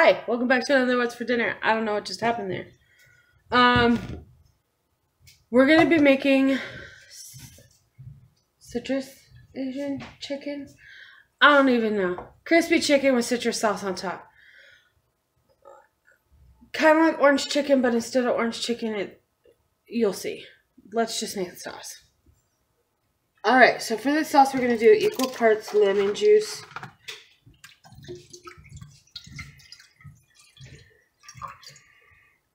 Hi, welcome back to another What's for Dinner. I don't know what just happened there. We're gonna be making citrus Asian chicken. I don't even know. Crispy chicken with citrus sauce on top. Kind of like orange chicken, but instead of orange chicken, you'll see. Let's just make the sauce. Alright, so for this sauce, we're gonna do equal parts lemon juice,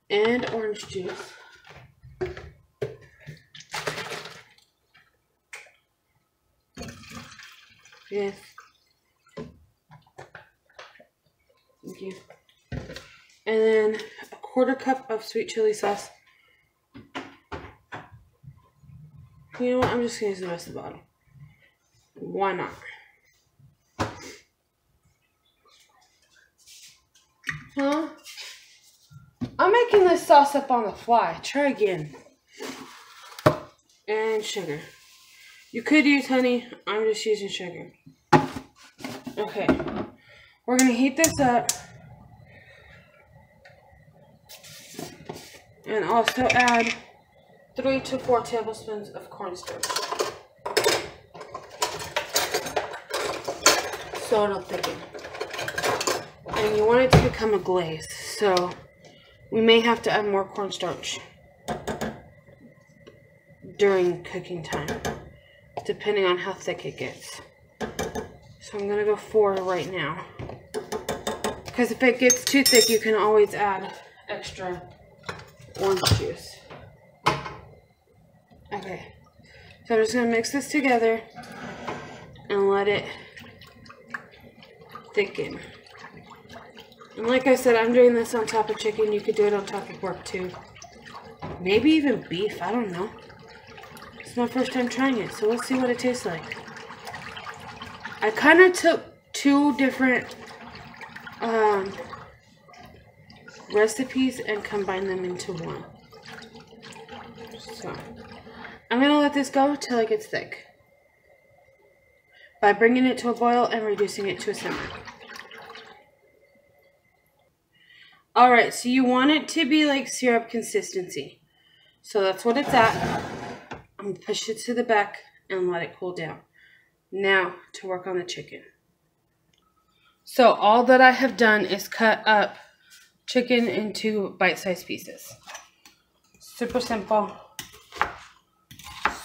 and orange juice. Yes. Thank you. And then a 1/4 cup of sweet chili sauce. You know what? I'm just going to use the rest of the bottle. Why not? Huh? I'm making this sauce up on the fly. Try again. And sugar. You could use honey. I'm just using sugar. Okay. We're going to heat this up. And also add 3 to 4 tablespoons of cornstarch. So it'll thicken. And you want it to become a glaze. So we may have to add more cornstarch during cooking time, depending on how thick it gets. So I'm going to go 4 right now. Because if it gets too thick, you can always add extra orange juice. Okay. So I'm just going to mix this together and let it thicken. And like I said, I'm doing this on top of chicken. You could do it on top of pork too. Maybe even beef. I don't know. It's my first time trying it, so let's see what it tastes like. I kind of took 2 different recipes and combined them into one. So I'm going to let this go till it gets thick by bringing it to a boil and reducing it to a simmer. Alright, so you want it to be like syrup consistency. So that's what it's at. I'm going to push it to the back and let it cool down. Now to work on the chicken. So all that I have done is cut up chicken into bite-sized pieces. Super simple.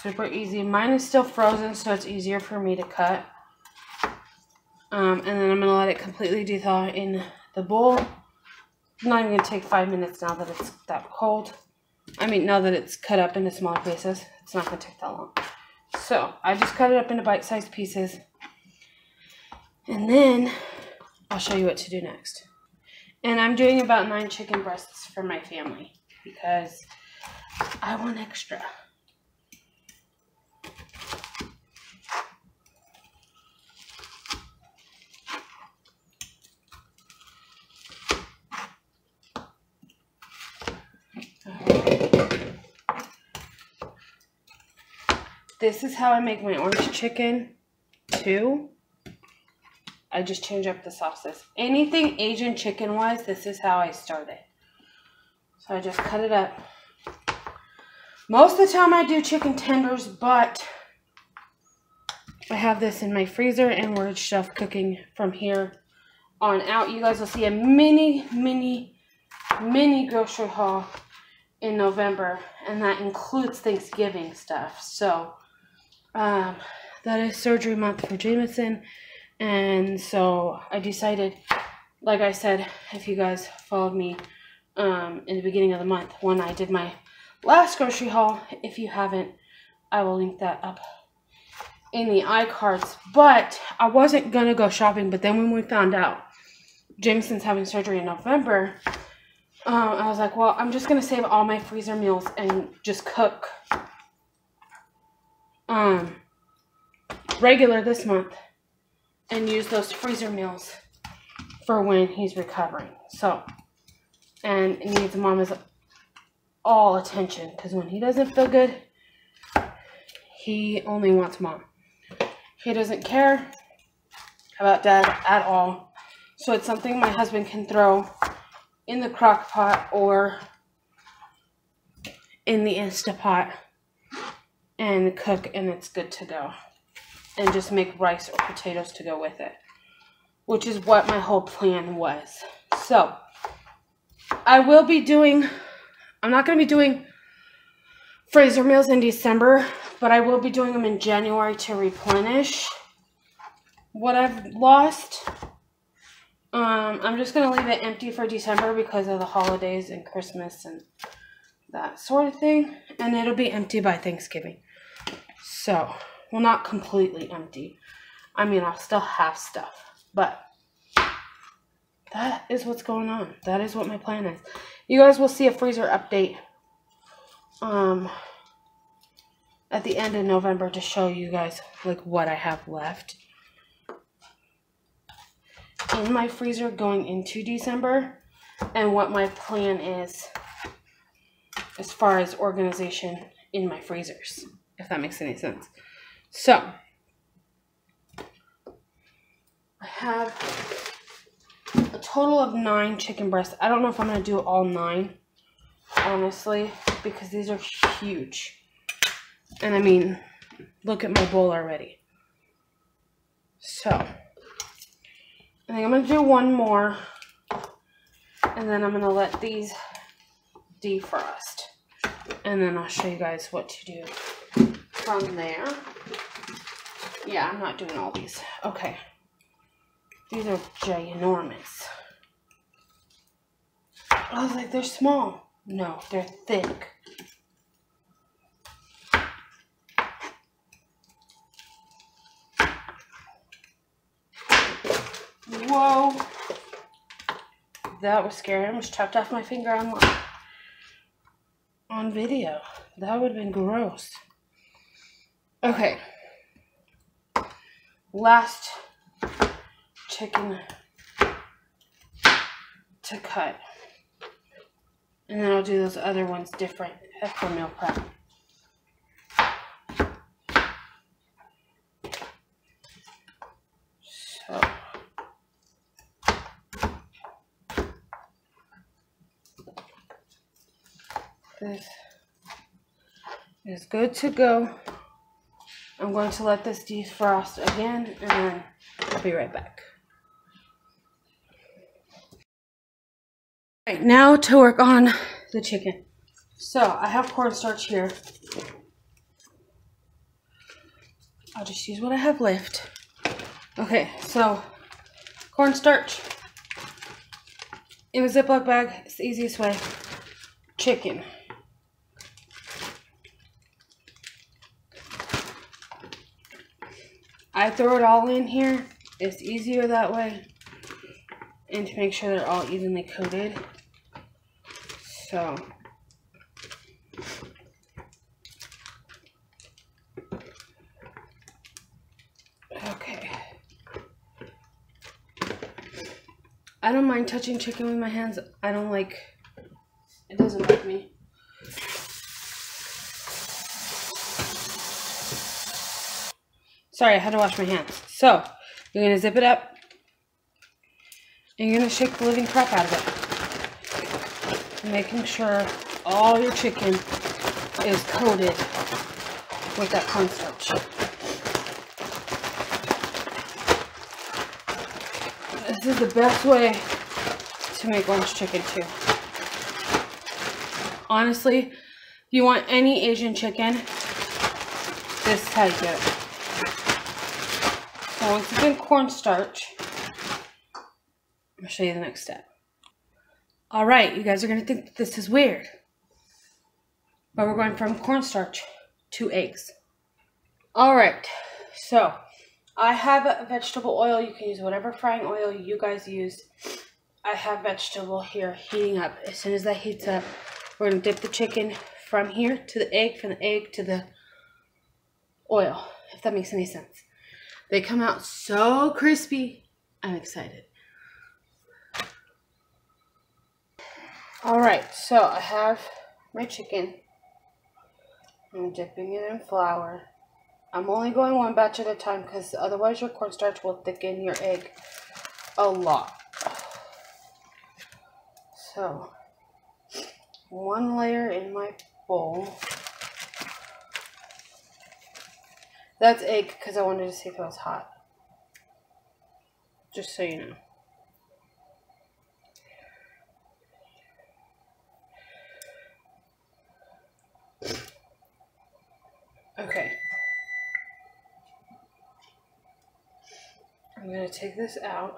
Super easy. Mine is still frozen, so it's easier for me to cut. And then I'm going to let it completely dethaw in the bowl. It's not even going to take 5 minutes now that it's that cold. I mean, now that it's cut up into smaller pieces, it's not going to take that long. So, I just cut it up into bite-sized pieces. And then, I'll show you what to do next. And I'm doing about 9 chicken breasts for my family, because I want extra. This is how I make my orange chicken too. I just change up the sauces. Anything Asian chicken wise, this is how I start it. So I just cut it up. Most of the time I do chicken tenders, but I have this in my freezer and we're just cooking from here on out. You guys will see a mini grocery haul in November, and that includes Thanksgiving stuff. So that is surgery month for Jameson, and so I decided, like I said, if you guys followed me in the beginning of the month when I did my last grocery haul, if you haven't, I will link that up in the iCards. But I wasn't gonna go shopping, but then when we found out Jameson's having surgery in November, I was like, well, I'm just gonna save all my freezer meals and just cook regular this month and use those freezer meals for when he's recovering. So, and it needs Mama's all attention, because when he doesn't feel good, he only wants Mom. He doesn't care about Dad at all. So it's something my husband can throw in the crock pot or in the Instapot and cook, and it's good to go. And just make rice or potatoes to go with it, which is what my whole plan was. So I will be doing, I'm not going to be doing freezer meals in December, but I will be doing them in January to replenish what I've lost. I'm just going to leave it empty for December because of the holidays and Christmas and that sort of thing. And it'll be empty by Thanksgiving. So, well, not completely empty. I mean, I'll still have stuff. But that is what's going on. That is what my plan is. You guys will see a freezer update at the end of November to show you guys like what I have left in my freezer going into December and what my plan is as far as organization in my freezers, if that makes any sense. So I have a total of 9 chicken breasts. I don't know if I'm going to do all 9, honestly, because these are huge. And I mean, look at my bowl already. So I think I'm going to do one more, and then I'm going to let these defrost. And then I'll show you guys what to do from there. Yeah, I'm not doing all these. Okay. These are ginormous. I was like, they're small. No, they're thick. Whoa. That was scary. I almost chopped off my finger on video. That would have been gross. Okay. Last chicken to cut. And then I'll do those other ones different for meal prep. So this is good to go. I'm going to let this defrost again, and then I'll be right back. Right, now to work on the chicken. So I have cornstarch here. I'll just use what I have left. Okay, so cornstarch in a Ziploc bag. It's the easiest way. Chicken. I throw it all in here. It's easier that way. And to make sure they're all evenly coated. So okay. I don't mind touching chicken with my hands. I don't like, it doesn't like me. Sorry, I had to wash my hands. So, you're going to zip it up. And you're going to shake the living crap out of it. Making sure all your chicken is coated with that cornstarch. This is the best way to make orange chicken too. Honestly, if you want any Asian chicken, this is how you do it. So once it's in cornstarch, I'll show you the next step. Alright, you guys are going to think that this is weird. But we're going from cornstarch to eggs. Alright, so I have vegetable oil. You can use whatever frying oil you guys use. I have vegetable here heating up. As soon as that heats up, we're going to dip the chicken from here to the egg, from the egg to the oil, if that makes any sense. They come out so crispy. I'm excited. Alright, so I have my chicken. I'm dipping it in flour. I'm only going one batch at a time because otherwise your cornstarch will thicken your egg a lot. So, one layer in my bowl. That's egg because I wanted to see if it was hot. Just so you know. Okay. I'm going to take this out.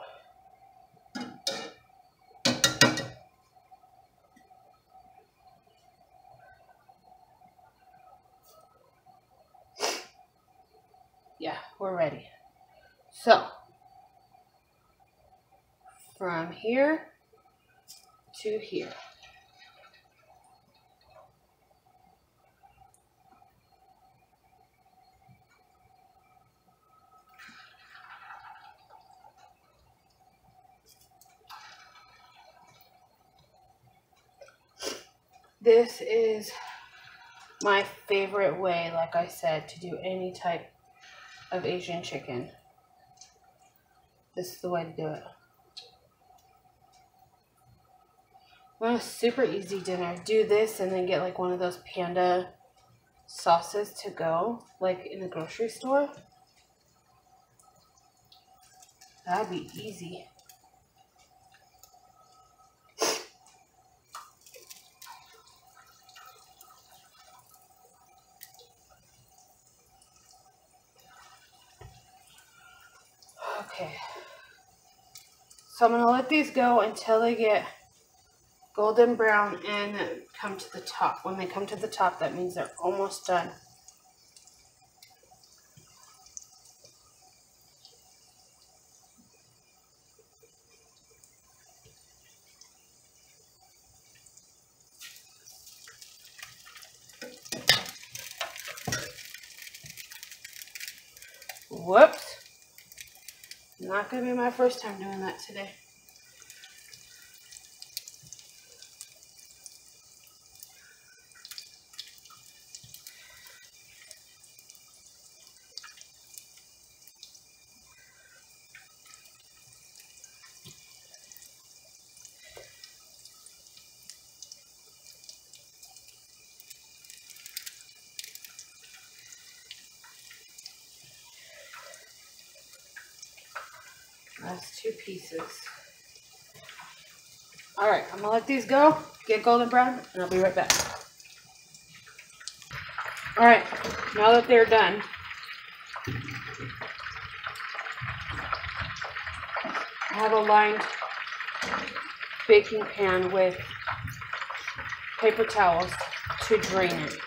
Yeah, we're ready. So, from here to here. This is my favorite way, like I said, to do any type of Asian chicken. This is the way to do it. Want a super easy dinner, do this and then get like one of those panda sauces to go, like in the grocery store. That'd be easy. Okay. So I'm going to let these go until they get golden brown and come to the top. When they come to the top, that means they're almost done. Whoops. Not going to be my first time doing that today. That's 2 pieces. Alright, I'm going to let these go, get golden brown, and I'll be right back. Alright, now that they're done, I have a lined baking pan with paper towels to drain it.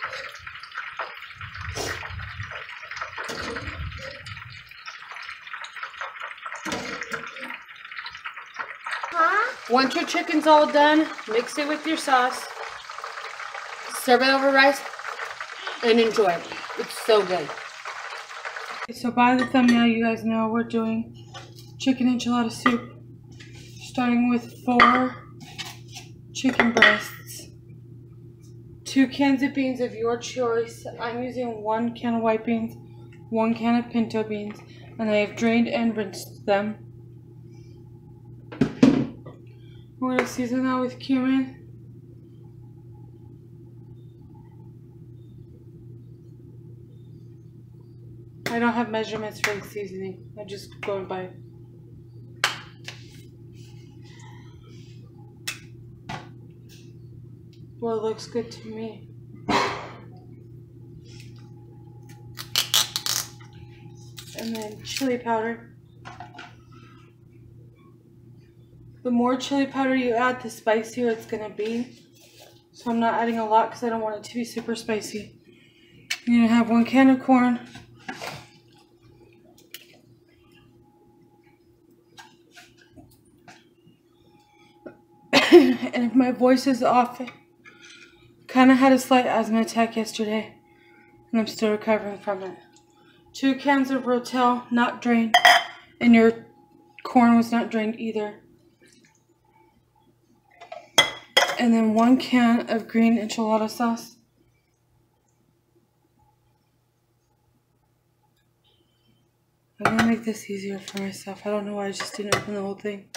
Once your chicken's all done, mix it with your sauce, serve it over rice, and enjoy it. It's so good. So by the thumbnail, you guys know we're doing chicken enchilada soup, starting with 4 chicken breasts, 2 cans of beans of your choice. I'm using 1 can of white beans, 1 can of pinto beans, and I have drained and rinsed them. We're going to season that with cumin. I don't have measurements for the seasoning. I'm just going by. Well, it looks good to me. And then chili powder. The more chili powder you add, the spicier it's going to be. So I'm not adding a lot because I don't want it to be super spicy. You're going to have 1 can of corn. And if my voice is off, I kind of had a slight asthma attack yesterday. And I'm still recovering from it. 2 cans of Rotel, not drained. And your corn was not drained either. And then 1 can of green enchilada sauce. I'm gonna make this easier for myself. I don't know why I just didn't open the whole thing.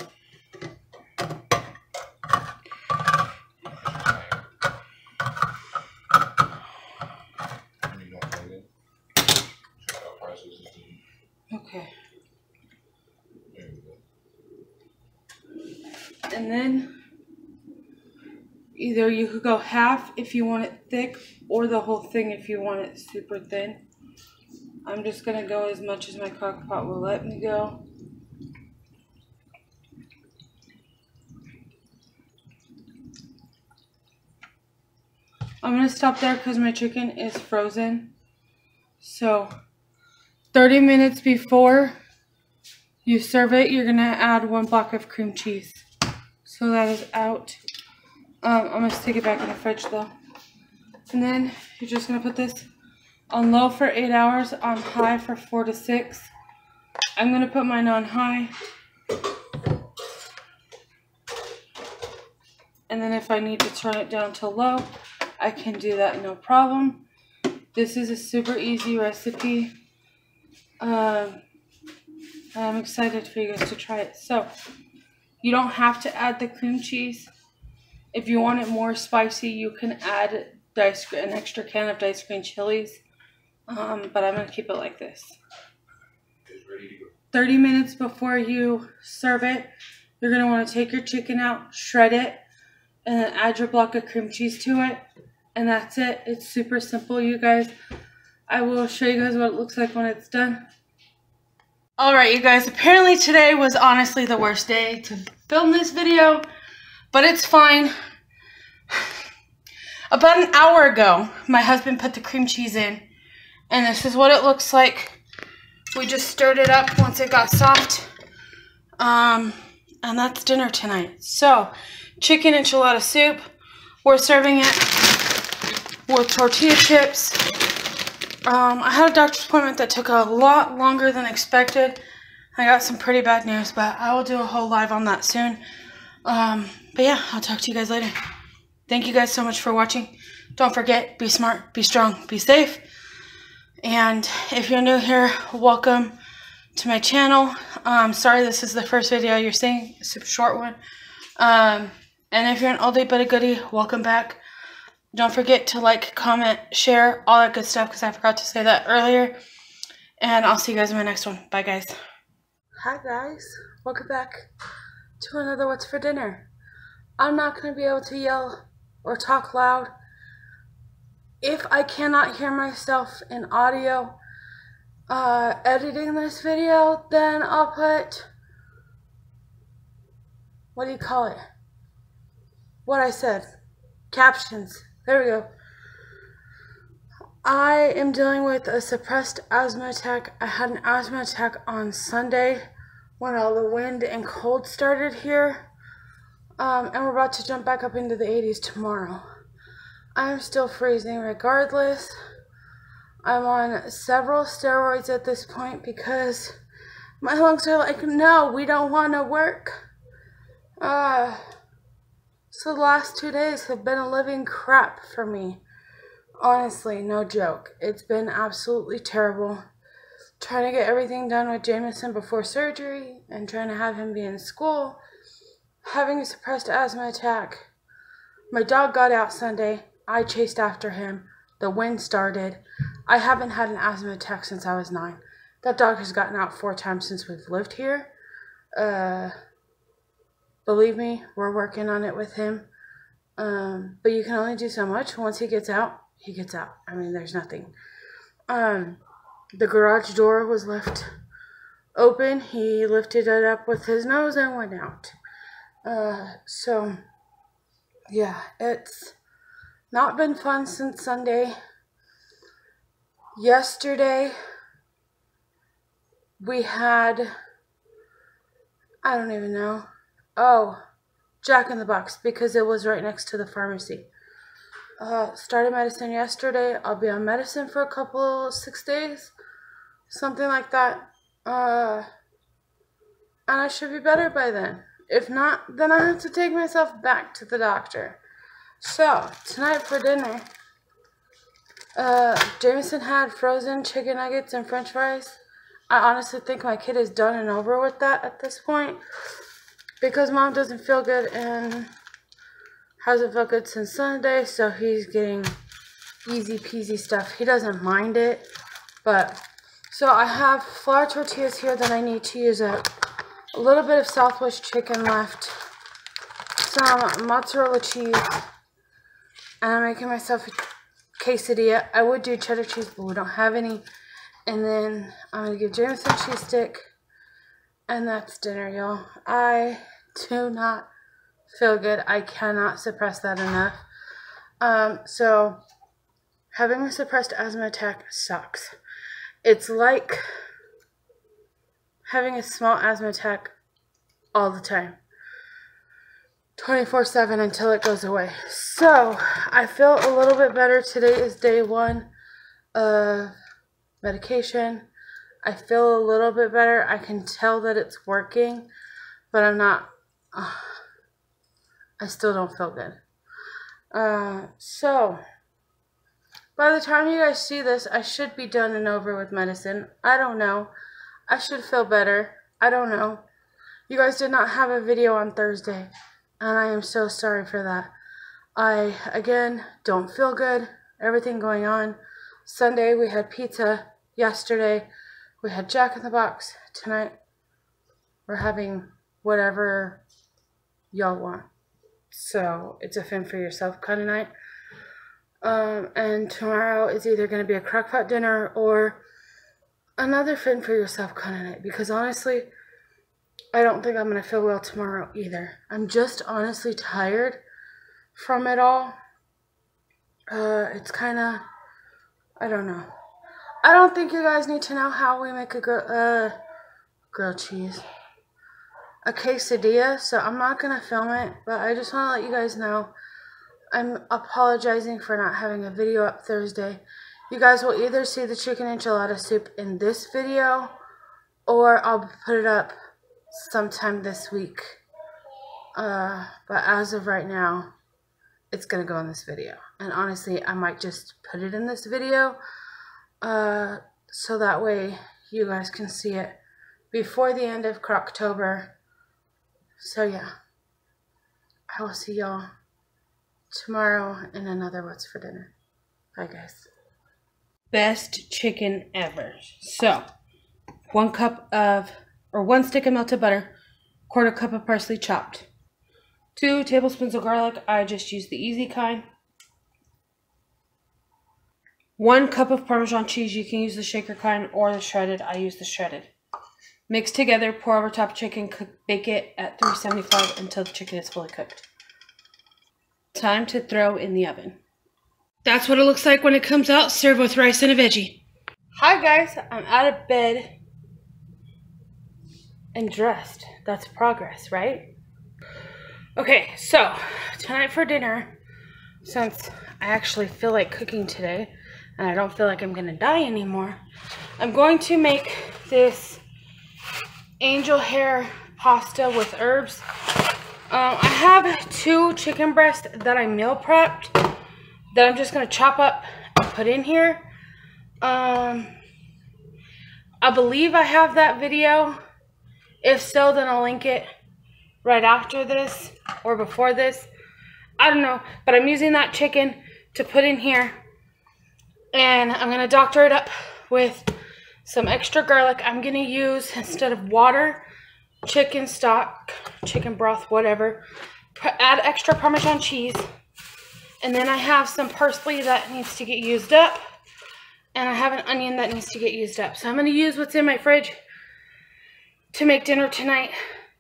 And then either you could go half if you want it thick, or the whole thing if you want it super thin. I'm just going to go as much as my crock pot will let me go. I'm going to stop there because my chicken is frozen. So 30 minutes before you serve it, you're going to add 1 block of cream cheese. So that is out. I'm going to stick it back in the fridge though. And then you're just going to put this on low for 8 hours, on high for 4 to 6. I'm going to put mine on high. And then if I need to turn it down to low, I can do that, no problem. This is a super easy recipe. I'm excited for you guys to try it. So, you don't have to add the cream cheese. If you want it more spicy, you can add an extra can of diced green chilies. But I'm going to keep it like this. 30 minutes before you serve it, you're going to want to take your chicken out, shred it, and then add your block of cream cheese to it. And that's it. It's super simple, you guys. I will show you guys what it looks like when it's done. Alright, you guys. Apparently today was honestly the worst day to film this video. But it's fine. About an hour ago, my husband put the cream cheese in. And this is what it looks like. We just stirred it up once it got soft. And that's dinner tonight. So, chicken enchilada soup. We're serving it with tortilla chips. I had a doctor's appointment that took a lot longer than expected. I got some pretty bad news, but I will do a whole live on that soon. But yeah, I'll talk to you guys later. Thank you guys so much for watching. Don't forget, be smart, be strong, be safe. And if you're new here, welcome to my channel. Sorry this is the first video you're seeing. It's a super short one. And if you're an oldie but a goodie, welcome back. Don't forget to like, comment, share, all that good stuff, because I forgot to say that earlier. And I'll see you guys in my next one. Bye, guys. Hi, guys. Welcome back to another What's for Dinner. I'm not going to be able to yell or talk loud. If I cannot hear myself in audio editing this video, then I'll put, what do you call it? What I said. Captions. There we go. I am dealing with a suppressed asthma attack. I had an asthma attack on Sunday when all the wind and cold started here. And we're about to jump back up into the 80s tomorrow. I'm still freezing regardless. I'm on several steroids at this point because my lungs are like, no, we don't want to work. So the last 2 days have been a living crap for me. Honestly, no joke. It's been absolutely terrible. Trying to get everything done with Jameson before surgery and trying to have him be in school. Having a suppressed asthma attack. My dog got out Sunday. I chased after him. The wind started. I haven't had an asthma attack since I was 9. That dog has gotten out 4 times since we've lived here. Believe me, we're working on it with him. But you can only do so much. Once he gets out, he gets out. I mean, there's nothing. The garage door was left open. He lifted it up with his nose and went out. So, yeah, it's not been fun since Sunday. Yesterday, we had, I don't even know. Oh, Jack in the Box, because it was right next to the pharmacy. Started medicine yesterday. I'll be on medicine for a couple, 6 days. Something like that. And I should be better by then. If not, then I have to take myself back to the doctor. So, tonight for dinner, Jameson had frozen chicken nuggets and french fries. I honestly think my kid is done and over with that at this point. Because mom doesn't feel good and hasn't felt good since Sunday, so he's getting easy peasy stuff. He doesn't mind it, but so I have flour tortillas here that I need to use up. A little bit of Southwest chicken left. some mozzarella cheese, and I'm making myself a quesadilla. I would do cheddar cheese, but we don't have any. And then I'm going to give Jameson a cheese stick, and that's dinner, y'all. I do not feel good. I cannot suppress that enough. So having a suppressed asthma attack sucks. It's like having a small asthma attack all the time, 24/7 until it goes away. So I feel a little bit better. Today is day 1 of medication. I feel a little bit better. I can tell that it's working, but I'm not, I still don't feel good. So by the time you guys see this, I should be done and over with medicine. I don't know. I should feel better. I don't know. You guys did not have a video on Thursday, and I am so sorry for that. I, again, don't feel good. Everything going on. Sunday, we had pizza. Yesterday, we had Jack in the Box. Tonight, we're having whatever y'all want. So, it's a fend for yourself kind of night. And tomorrow is either going to be a crockpot dinner or another fend for yourself kind of night. Because honestly, I don't think I'm going to feel well tomorrow either. I'm just honestly tired from it all. It's kind of, I don't know. I don't think you guys need to know how we make a grilled cheese. A quesadilla, so I'm not going to film it, but I just want to let you guys know I'm apologizing for not having a video up Thursday. You guys will either see the chicken enchilada soup in this video, or I'll put it up sometime this week. But as of right now, it's going to go in this video. And honestly, I might just put it in this video, so that way you guys can see it before the end of Croctober. So yeah, I will see y'all tomorrow in another What's for Dinner. Bye guys. Best chicken ever. So 1 stick of melted butter, 1/4 cup of parsley chopped, 2 tablespoons of garlic. I just use the easy kind. 1 cup of Parmesan cheese. You can use the shaker kind or the shredded. I use the shredded. Mix together, pour over top chicken, bake it at 375 until the chicken is fully cooked. Time to throw in the oven. That's what it looks like when it comes out. Serve with rice and a veggie. Hi guys, I'm out of bed and dressed. That's progress, right? Okay, so tonight for dinner, since I actually feel like cooking today and I don't feel like I'm gonna die anymore, I'm going to make this angel hair pasta with herbs. I have 2 chicken breasts that I meal prepped that I'm just going to chop up and put in here. I believe I have that video. If so, then I'll link it right after this or before this. I don't know, but I'm using that chicken to put in here. And I'm going to doctor it up with some extra garlic. I'm going to use, instead of water, chicken stock, chicken broth, whatever. Add extra Parmesan cheese. And then I have some parsley that needs to get used up. And I have an onion that needs to get used up. So I'm going to use what's in my fridge to make dinner tonight,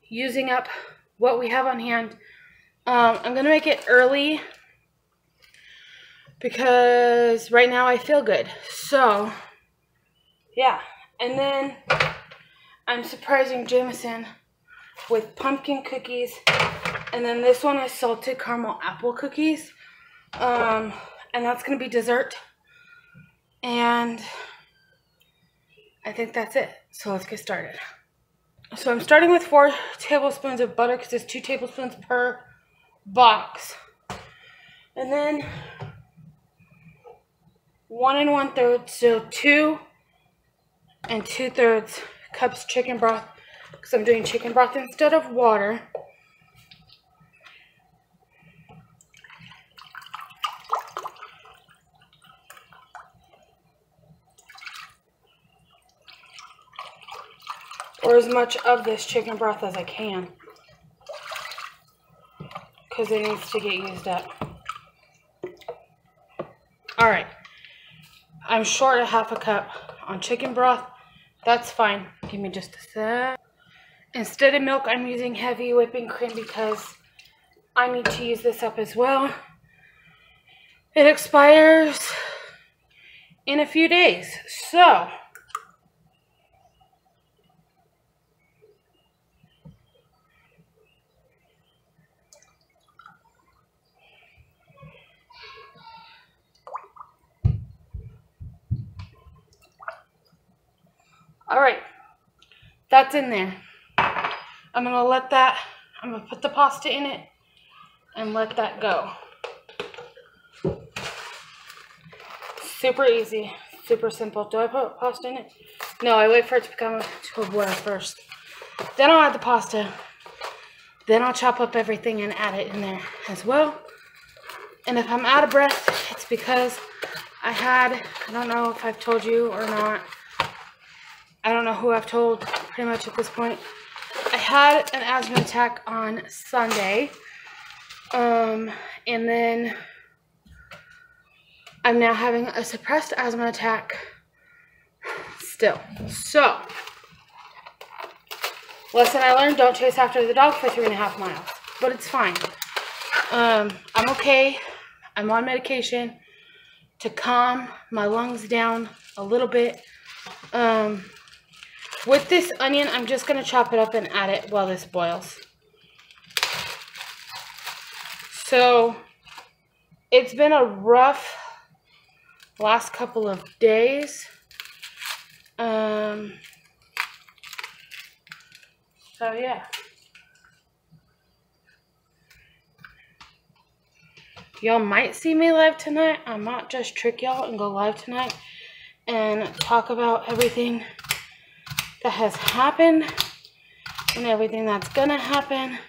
using up what we have on hand. I'm going to make it early because right now I feel good. So, yeah. And then I'm surprising Jameson with pumpkin cookies. And then this one is salted caramel apple cookies. And that's going to be dessert. And I think that's it. So let's get started. So I'm starting with 4 tablespoons of butter because it's 2 tablespoons per box. And then 1 1/3, so 2 2/3 cups chicken broth because I'm doing chicken broth instead of water. Or as much of this chicken broth as I can. because it needs to get used up. Alright, I'm short a half a cup on chicken broth. That's fine. Give me just a sec. Instead of milk, I'm using heavy whipping cream because I need to use this up as well. It expires in a few days. So, alright, that's in there. I'm going to let that, I'm going to put the pasta in it and let that go. Super easy, super simple. Do I put pasta in it? No, I wait for it to become to a boil first. Then I'll add the pasta. Then I'll chop up everything and add it in there as well. And if I'm out of breath, it's because I don't know if I've told you or not. I don't know who I've told pretty much at this point. I had an asthma attack on Sunday. And then I'm now having a suppressed asthma attack still. So, lesson I learned, don't chase after the dog for 3.5 miles. But it's fine. I'm okay. I'm on medication to calm my lungs down a little bit. With this onion, I'm just going to chop it up and add it while this boils. So, it's been a rough last couple of days. So, yeah. Y'all might see me live tonight. I might just trick y'all and go live tonight and talk about everything that has happened and everything that's gonna happen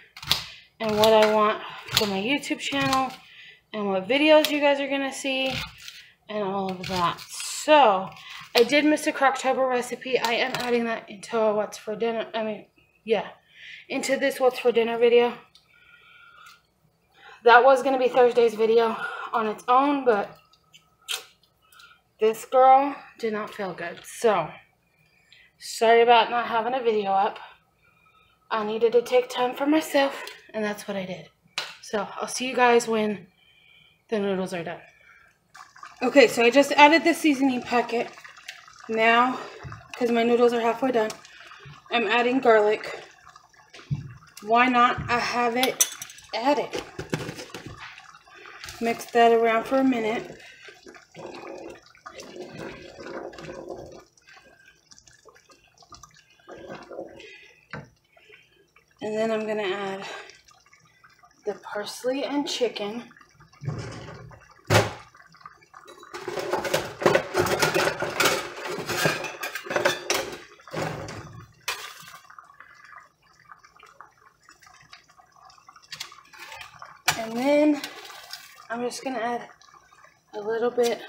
and what I want for my YouTube channel and what videos you guys are gonna see and all of that. So, I did miss a Croctober recipe. I am adding that into a what's for dinner, into this what's for dinner video. That was going to be Thursday's video on its own, but this girl did not feel good. So, sorry about not having a video up. I needed to take time for myself, and that's what I did. So, I'll see you guys when the noodles are done. Okay, so I just added the seasoning packet. Now, because my noodles are halfway done, I'm adding garlic. Why not? I have it added. Mix that around for a minute. And then I'm going to add the parsley and chicken. And then I'm just going to add a little bit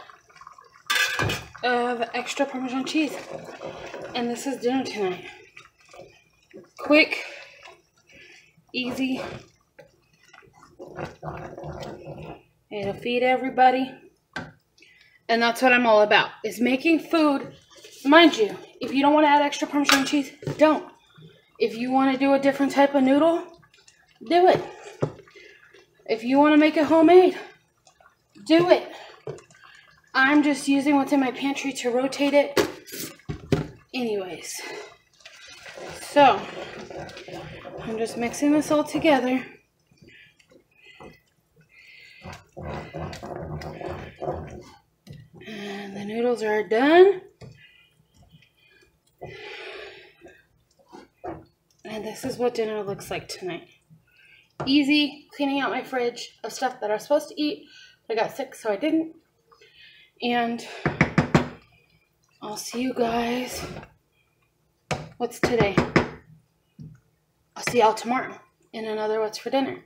of extra Parmesan cheese. And this is dinner tonight. Quick, easy. It'll feed everybody. And that's what I'm all about, is making food. Mind you, if you don't want to add extra Parmesan cheese, don't. If you want to do a different type of noodle, do it. If you want to make it homemade, do it. I'm just using what's in my pantry to rotate it. Anyways. So, I'm just mixing this all together. And the noodles are done. And this is what dinner looks like tonight. Easy, cleaning out my fridge of stuff that I was supposed to eat. But I got sick, so I didn't. And I'll see you guys. What's today? I'll see y'all tomorrow in another What's for Dinner.